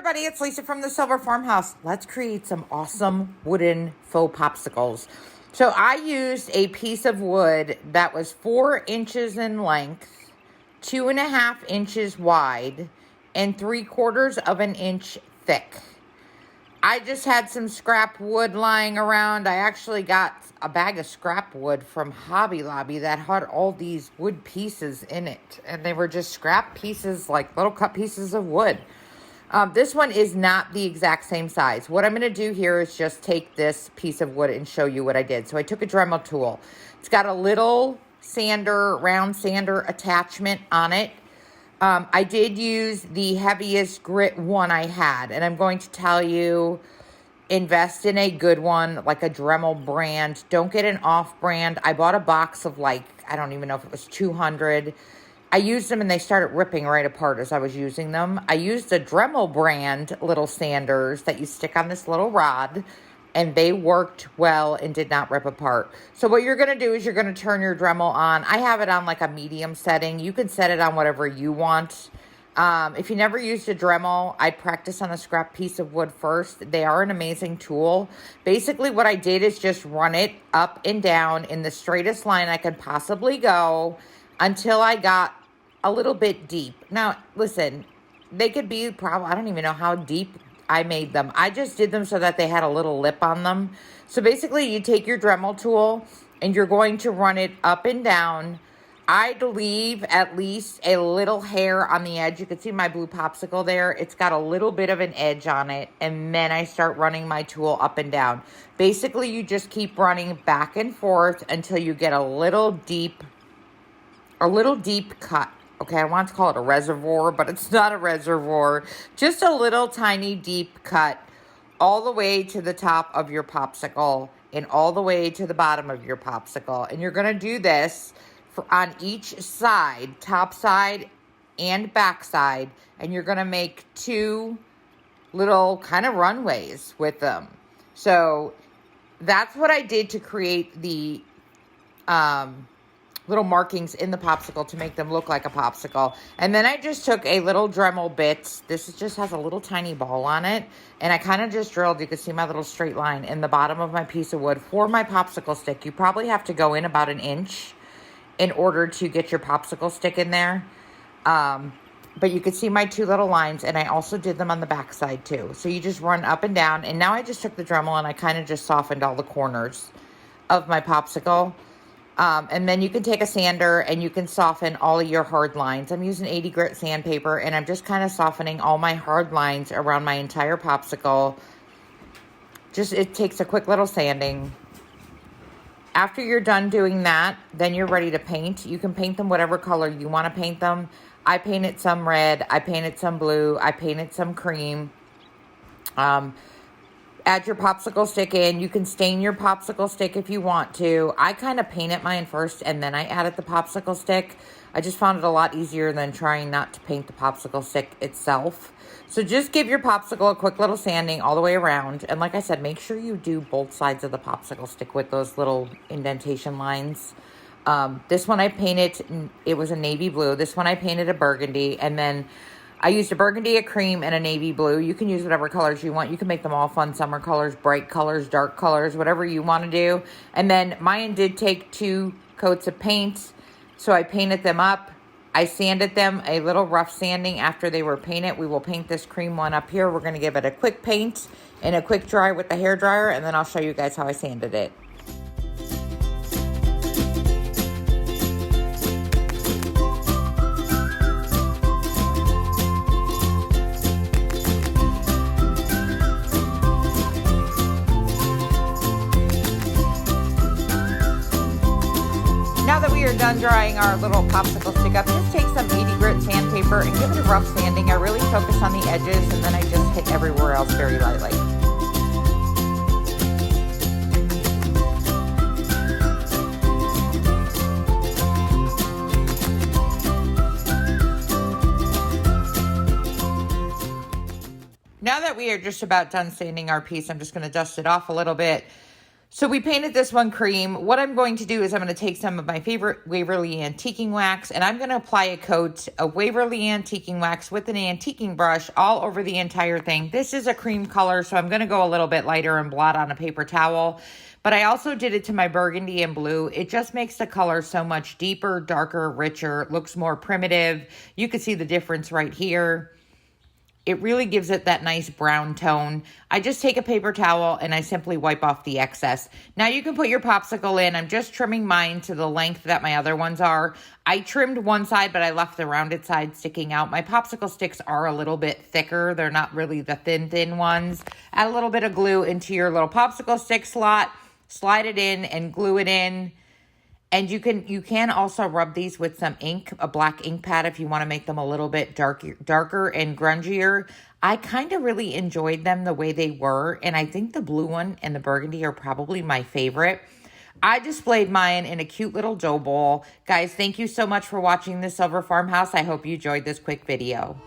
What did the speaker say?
everybody, it's Lisa from the Silver Farmhouse. Let's create some awesome wooden faux popsicles. So I used a piece of wood that was 4 inches in length, 2.5 inches wide, and 3/4 of an inch thick. I just had some scrap wood lying around. I actually got a bag of scrap wood from Hobby Lobby that had all these wood pieces in it. And they were just scrap pieces, like little cut pieces of wood. This one is not the exact same size. What I'm going to do here is just take this piece of wood and show you what I did. So I took a Dremel tool. It's got a little sander, round sander attachment on it. I did use the heaviest grit one I had. And I'm going to tell you, invest in a good one, like a Dremel brand. Don't get an off brand. I bought a box of I don't even know if it was 200. I used them and they started ripping right apart as I was using them. I used a Dremel brand little sanders that you stick on this little rod, and they worked well and did not rip apart. So what you're going to do is you're going to turn your Dremel on. I have it on like a medium setting. You can set it on whatever you want. If you never used a Dremel, I'd practice on a scrap piece of wood first. They are an amazing tool. Basically what I did is just run it up and down in the straightest line I could possibly go until I got a little bit deep. Now, listen, they could be probably, I don't even know how deep I made them. I just did them so that they had a little lip on them. So basically, you take your Dremel tool and you're going to run it up and down. I'd leave at least a little hair on the edge. You can see my blue popsicle there. It's got a little bit of an edge on it. And then I start running my tool up and down. Basically, you just keep running back and forth until you get a little deep cut. Okay, I want to call it a reservoir, but it's not a reservoir. Just a little tiny deep cut all the way to the top of your popsicle and all the way to the bottom of your popsicle. And you're going to do this on each side, top side and back side. And you're going to make 2 little kind of runways with them. So that's what I did to create the little markings in the popsicle to make them look like a popsicle. And then I just took a little Dremel bit. This just has a little tiny ball on it. And I kind of just drilled, you can see my little straight line in the bottom of my piece of wood for my popsicle stick. You probably have to go in about 1 inch in order to get your popsicle stick in there. But you can see my 2 little lines, and I also did them on the back side too. So you just run up and down. And now I just took the Dremel and I kind of just softened all the corners of my popsicle. And then you can take a sander and you can soften all of your hard lines. I'm using 80 grit sandpaper and I'm just kind of softening all my hard lines around my entire popsicle. It takes a quick little sanding. After you're done doing that, then you're ready to paint. You can paint them whatever color you want to paint them. I painted some red, I painted some blue, I painted some cream. Add your popsicle stick in. You can stain your popsicle stick if you want to. I kind of painted mine first and then I added the popsicle stick. I just found it a lot easier than trying not to paint the popsicle stick itself. So just give your popsicle a quick little sanding all the way around. And like I said, make sure you do both sides of the popsicle stick with those little indentation lines. This one I painted, it was a navy blue. This one I painted a burgundy, and then I used a burgundy, a cream, and a navy blue. You can use whatever colors you want. You can make them all fun summer colors, bright colors, dark colors, whatever you want to do. And then mine did take 2 coats of paint, so I painted them up. I sanded them a little rough sanding after they were painted. We will paint this cream one up here. We're going to give it a quick paint and a quick dry with the hairdryer, and then I'll show you guys how I sanded it. Now that we are done drying our little popsicle stick up, just take some 80 grit sandpaper and give it a rough sanding. I really focus on the edges and then I just hit everywhere else very lightly. Now that we are just about done sanding our piece, I'm just going to dust it off a little bit. So we painted this one cream. What I'm going to do is I'm going to take some of my favorite Waverly antiquing wax and I'm going to apply a coat of Waverly antiquing wax with an antiquing brush all over the entire thing. This is a cream color, so I'm going to go a little bit lighter and blot on a paper towel. But I also did it to my burgundy and blue. It just makes the color so much deeper, darker, richer, looks more primitive. You can see the difference right here. It really gives it that nice brown tone. I just take a paper towel and I simply wipe off the excess. Now you can put your popsicle in. I'm just trimming mine to the length that my other ones are. I trimmed one side, but I left the rounded side sticking out. My popsicle sticks are a little bit thicker. They're not really the thin ones. Add a little bit of glue into your little popsicle stick slot. Slide it in and glue it in. And you can also rub these with some ink, a black ink pad, if you want to make them a little bit darker and grungier. I kind of really enjoyed them the way they were, and I think the blue one and the burgundy are probably my favorite. I displayed mine in a cute little dough bowl. Guys, thank you so much for watching the Silver Farmhouse. I hope you enjoyed this quick video.